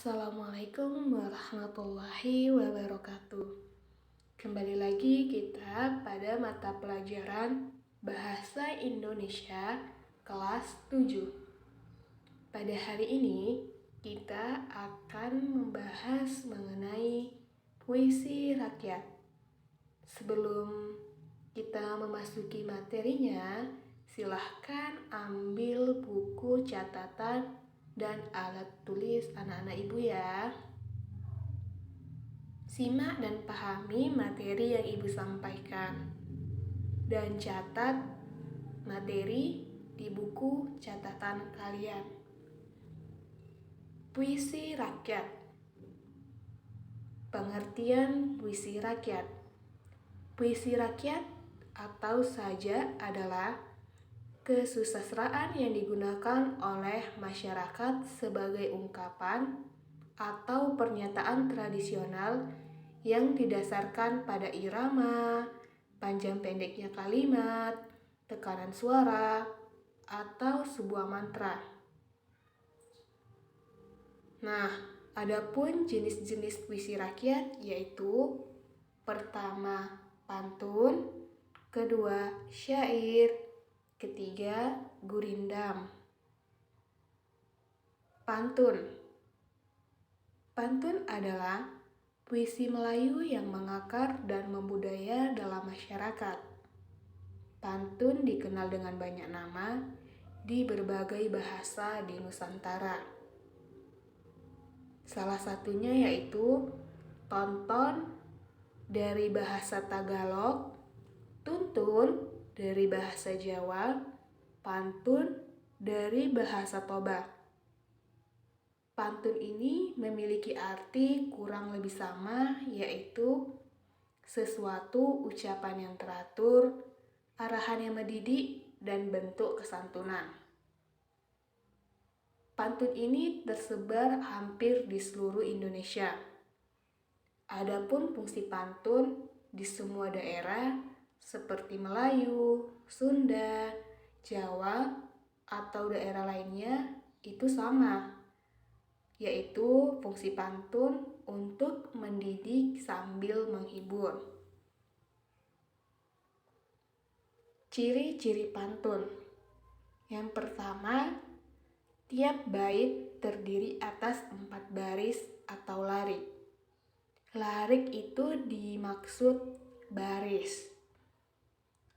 Assalamualaikum warahmatullahi wabarakatuh. Kembali lagi kita pada mata pelajaran Bahasa Indonesia kelas 7. Pada hari ini kita akan membahas mengenai puisi rakyat. Sebelum kita memasuki materinya, silahkan ambil buku catatan dan alat tulis anak-anak ibu ya. Simak dan pahami materi yang ibu sampaikan dan catat materi di buku catatan kalian. Puisi rakyat. Pengertian puisi rakyat. Puisi rakyat atau saja adalah kesusastraan yang digunakan oleh masyarakat sebagai ungkapan atau pernyataan tradisional yang didasarkan pada irama, panjang pendeknya kalimat, tekanan suara, atau sebuah mantra. Nah, adapun jenis-jenis puisi rakyat yaitu pertama, pantun, kedua, syair, ketiga, gurindam. Pantun. Pantun adalah puisi Melayu yang mengakar dan membudaya dalam masyarakat. Pantun dikenal dengan banyak nama di berbagai bahasa di Nusantara. Salah satunya yaitu tonton dari bahasa Tagalog, tuntun dari bahasa Jawa, pantun dari bahasa Toba. Pantun ini memiliki arti kurang lebih sama, yaitu sesuatu ucapan yang teratur, arahan yang mendidik, dan bentuk kesantunan. Pantun ini tersebar hampir di seluruh Indonesia. Adapun fungsi pantun di semua daerah seperti Melayu, Sunda, Jawa, atau daerah lainnya itu sama, yaitu fungsi pantun untuk mendidik sambil menghibur. Ciri-ciri pantun. Yang pertama, tiap bait terdiri atas 4 baris atau larik. Larik itu dimaksud baris.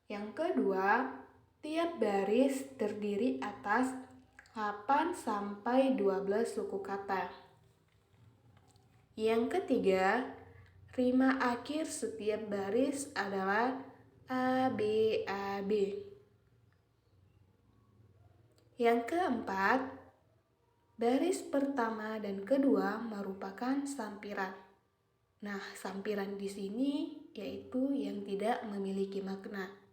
Yang kedua, tiap baris terdiri atas 8 sampai 12 suku kata. Yang ketiga, rima akhir setiap baris adalah A, B, A, B. Yang keempat, baris pertama dan kedua merupakan sampiran. Nah, sampiran di sini yaitu yang tidak memiliki makna.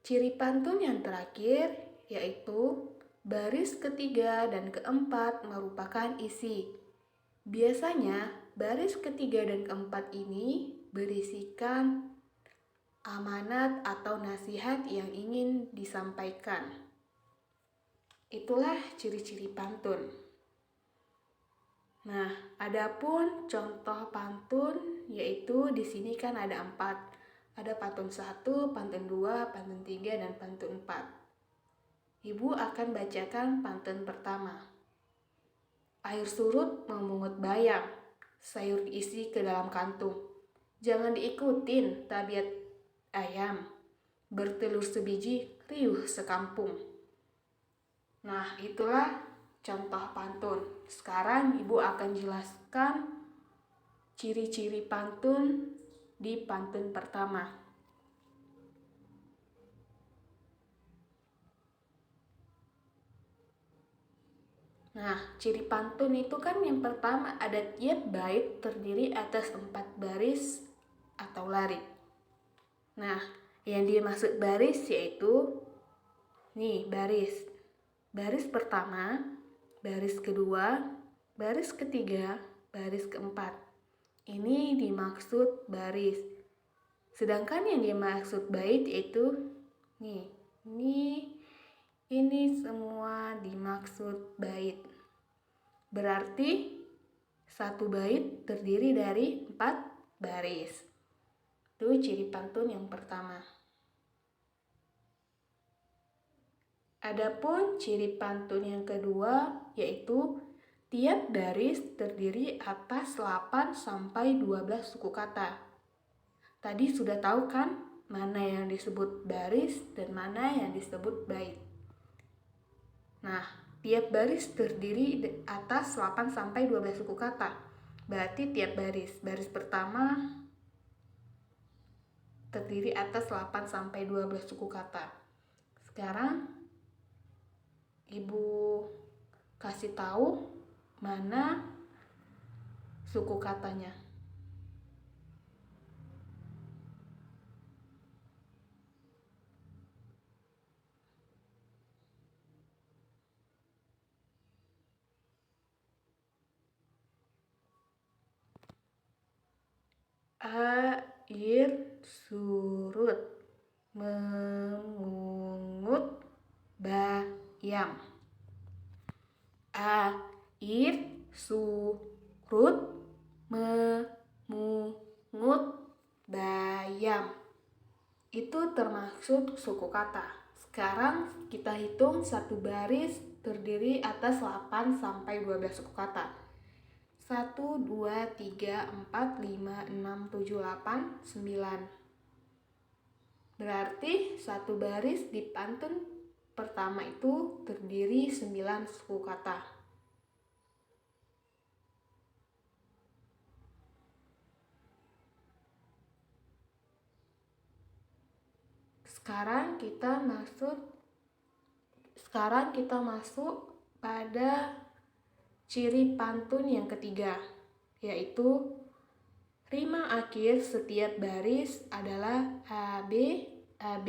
Ciri pantun yang terakhir yaitu baris ketiga dan keempat merupakan isi. Biasanya baris ketiga dan keempat ini berisikan amanat atau nasihat yang ingin disampaikan. Itulah ciri-ciri pantun. Nah, adapun contoh pantun yaitu di sini kan ada 4. Ada pantun 1, pantun 2, pantun 3, dan pantun 4. Ibu akan bacakan pantun pertama. Air surut memungut bayam, sayur diisi ke dalam kantung. Jangan diikutin tabiat ayam, bertelur sebiji, riuh sekampung. Nah, itulah contoh pantun. Sekarang ibu akan jelaskan ciri-ciri pantun di pantun pertama. Nah, ciri pantun itu kan yang pertama ada tiap bait terdiri atas 4 baris atau larik. Nah, yang dimaksud baris yaitu nih baris. Baris pertama, baris kedua, baris ketiga, baris keempat. Ini dimaksud baris. Sedangkan yang dimaksud bait yaitu ini semua dimaksud bait. Berarti satu bait terdiri dari 4 baris. Itu ciri pantun yang pertama. Adapun ciri pantun yang kedua yaitu tiap baris terdiri atas 8 sampai 12 suku kata. Tadi sudah tahu kan mana yang disebut baris dan mana yang disebut bait. Nah, tiap baris terdiri atas 8 sampai 12 suku kata. Berarti tiap baris pertama terdiri atas 8 sampai 12 suku kata. Sekarang Ibu kasih tahu mana suku katanya. Air surut memungut bayam. Air surut memungut bayam. Itu termasuk suku kata. Sekarang kita hitung satu baris terdiri atas 8 sampai 12 suku kata. 1, 2, 3, 4, 5, 6, 7, 8, 9. Berarti satu baris di pantun pertama itu terdiri 9 suku kata. Sekarang kita masuk pada ciri pantun yang ketiga, yaitu rima akhir setiap baris adalah AB, AB.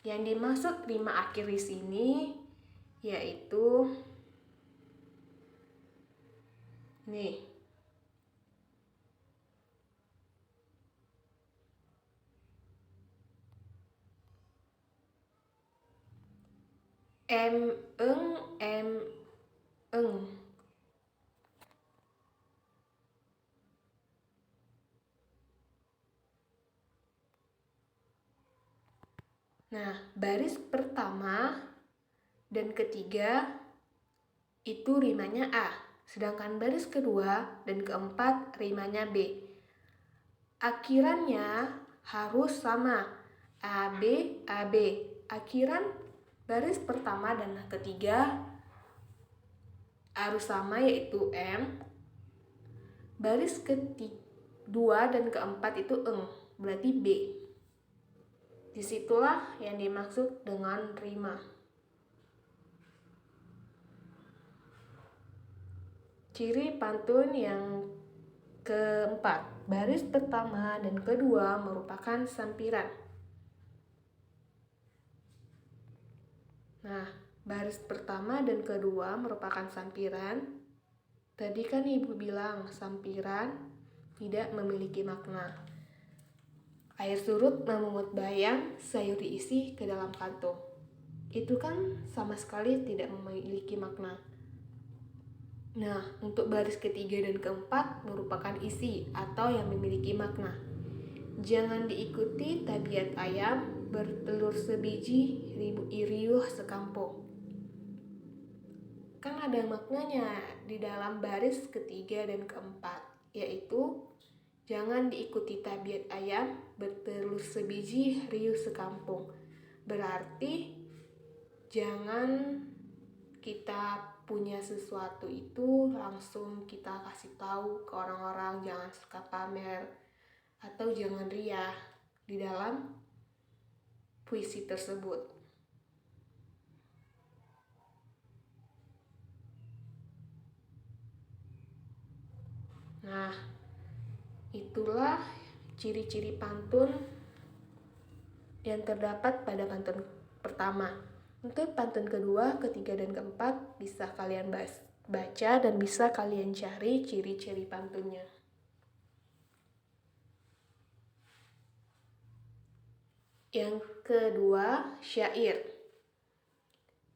Yang dimaksud rima akhir di sini yaitu nih. Em, eng. Nah, baris pertama dan ketiga itu rimanya A, sedangkan baris kedua dan keempat rimanya B. Akhirannya harus sama, AB, AB. Akhiran baris pertama dan ketiga harus sama, yaitu M. Baris kedua dan keempat itu eng, berarti B. Disitulah yang dimaksud dengan rima. Ciri pantun yang keempat, baris pertama dan kedua merupakan sampiran. Nah, baris pertama dan kedua merupakan sampiran. Tadi kan Ibu bilang sampiran tidak memiliki makna. Air surut memungut bayam, sayur diisi ke dalam kantong. Itu kan sama sekali tidak memiliki makna. Nah, untuk baris ketiga dan keempat merupakan isi atau yang memiliki makna. Jangan diikuti tabiat ayam, bertelur sebiji, riuh sekampung. Kan ada maknanya di dalam baris ketiga dan keempat, yaitu jangan diikuti tabiat ayam, bertelur sebiji, riuh sekampung. Berarti jangan kita punya sesuatu itu langsung kita kasih tahu ke orang-orang, jangan suka pamer atau jangan riah di dalam puisi tersebut. Nah, itulah ciri-ciri pantun yang terdapat pada pantun pertama. Untuk pantun kedua, ketiga, dan keempat bisa kalian baca dan bisa kalian cari ciri-ciri pantunnya. Yang kedua, syair.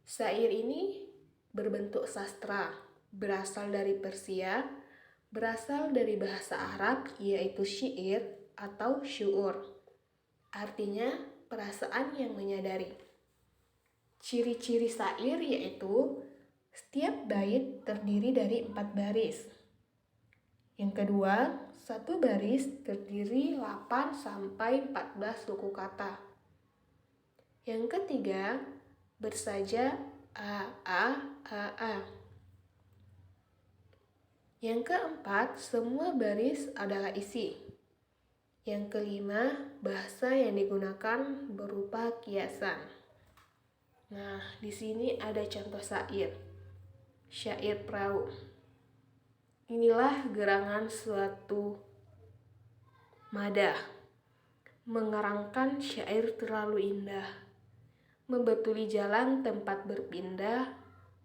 Syair ini berbentuk sastra, berasal dari Persia, berasal dari bahasa Arab yaitu syair atau syu'ur. Artinya perasaan yang menyadari. Ciri-ciri syair yaitu setiap bait terdiri dari 4 baris. Yang kedua, satu baris terdiri 8 sampai 14 suku kata. Yang ketiga, bersaja a. Yang keempat, semua baris adalah isi. Yang kelima, bahasa yang digunakan berupa kiasan. Nah, di sini ada contoh syair. Syair perahu. Inilah gerangan suatu madah, mengerangkan syair terlalu indah, membetuli jalan tempat berpindah,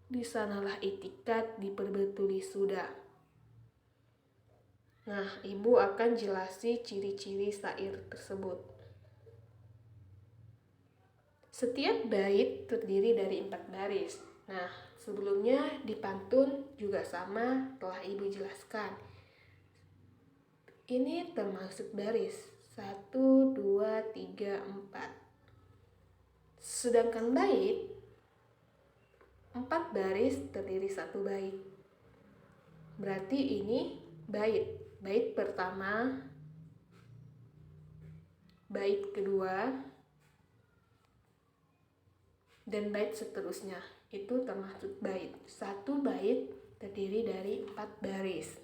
di sanalah itikat diperbetuli sudah. Nah, Ibu akan jelasi ciri-ciri syair tersebut. Setiap bait terdiri dari 4 baris. Nah, sebelumnya di pantun juga sama telah Ibu jelaskan. Ini termasuk baris 1, 2, 3, 4. Sedangkan bait 4 baris terdiri 1 bait. Berarti ini bait. Bait pertama, bait kedua, dan bait seterusnya. Itu termasuk bait. 1 bait terdiri dari 4 baris.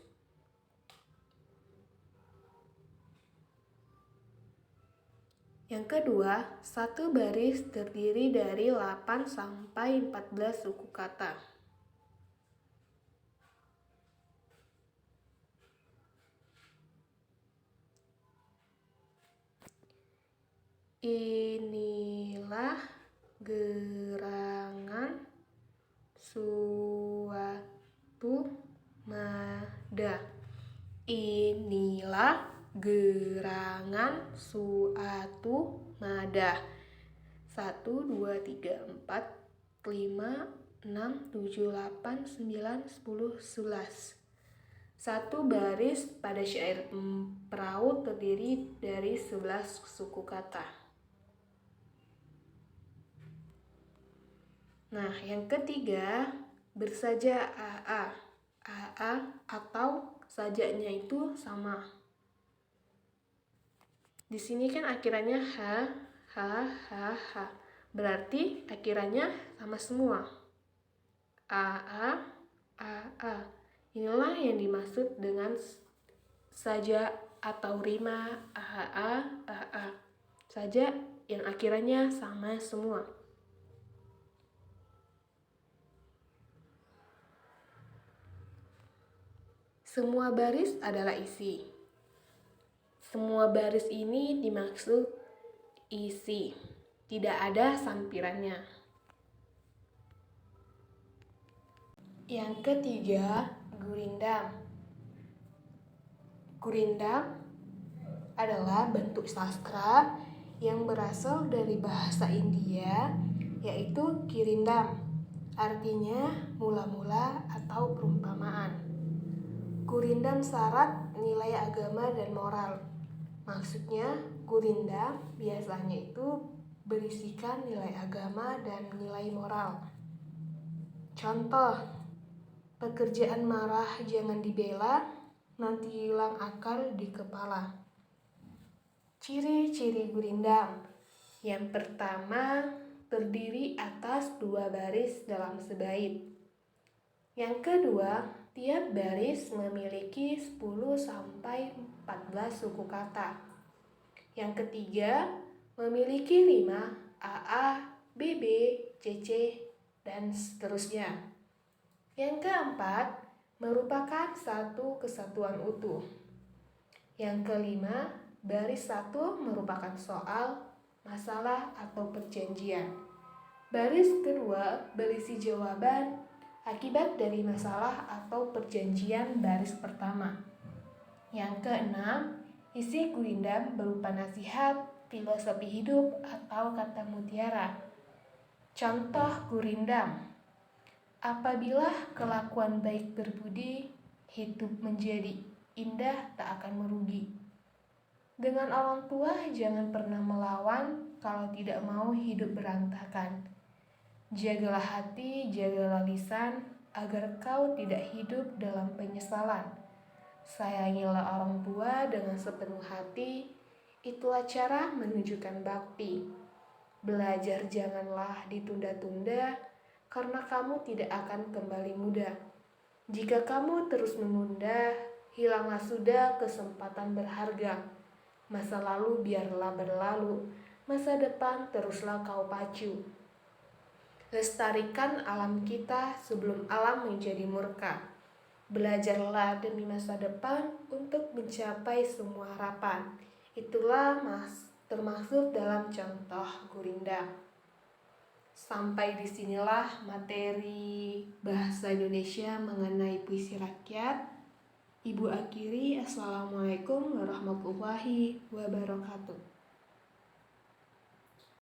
Yang kedua, 1 baris terdiri dari 8 sampai 14 suku kata. Inilah gerangan suatu madah. Inilah gerangan suatu madah. 1, 2, 3, 4, 5, 6, 7, 8, 9, 10, 11. 1 baris pada syair perahu terdiri dari 11 suku kata. Nah, yang ketiga, bersaja a atau sajanya itu sama. Di sini kan akhirannya ha. Berarti akhirannya sama semua. A. Inilah yang dimaksud dengan saja atau rima a. Saja yang akhirannya sama semua. Semua baris adalah isi. Semua baris ini dimaksud isi. Tidak ada sampirannya. Yang ketiga, gurindam. Gurindam adalah bentuk sastra yang berasal dari bahasa India, yaitu kirindam. Artinya mula-mula atau perumpamaan. Gurindam syarat nilai agama dan moral. Maksudnya, gurindam biasanya itu berisikan nilai agama dan nilai moral. Contoh, pekerjaan marah jangan dibela, nanti hilang akal di kepala. Ciri-ciri gurindam. Yang pertama, terdiri atas 2 baris dalam sebait. Yang kedua, tiap baris memiliki 10 sampai 14 suku kata. Yang ketiga, memiliki rima AA, BB, CC, dan seterusnya. Yang keempat, merupakan satu kesatuan utuh. Yang kelima, baris 1 merupakan soal, masalah, atau perjanjian. Baris kedua berisi jawaban akibat dari masalah atau perjanjian baris pertama. Yang keenam, isi gurindam berupa nasihat, filosofi hidup, atau kata mutiara. Contoh gurindam. Apabila kelakuan baik berbudi, hidup menjadi indah tak akan merugi. Dengan orang tua jangan pernah melawan kalau tidak mau hidup berantakan. Jagalah hati, jagalah lisan, agar kau tidak hidup dalam penyesalan. Sayangilah orang tua dengan sepenuh hati, itulah cara menunjukkan bakti. Belajar janganlah ditunda-tunda, karena kamu tidak akan kembali muda. Jika kamu terus menunda, hilanglah sudah kesempatan berharga. Masa lalu biarlah berlalu, masa depan teruslah kau pacu. Lestarikan alam kita sebelum alam menjadi murka. Belajarlah demi masa depan untuk mencapai semua harapan. Itulah termasuk dalam contoh Gurinda. Sampai disinilah materi bahasa Indonesia mengenai puisi rakyat. Ibu akhiri, Assalamualaikum warahmatullahi wabarakatuh.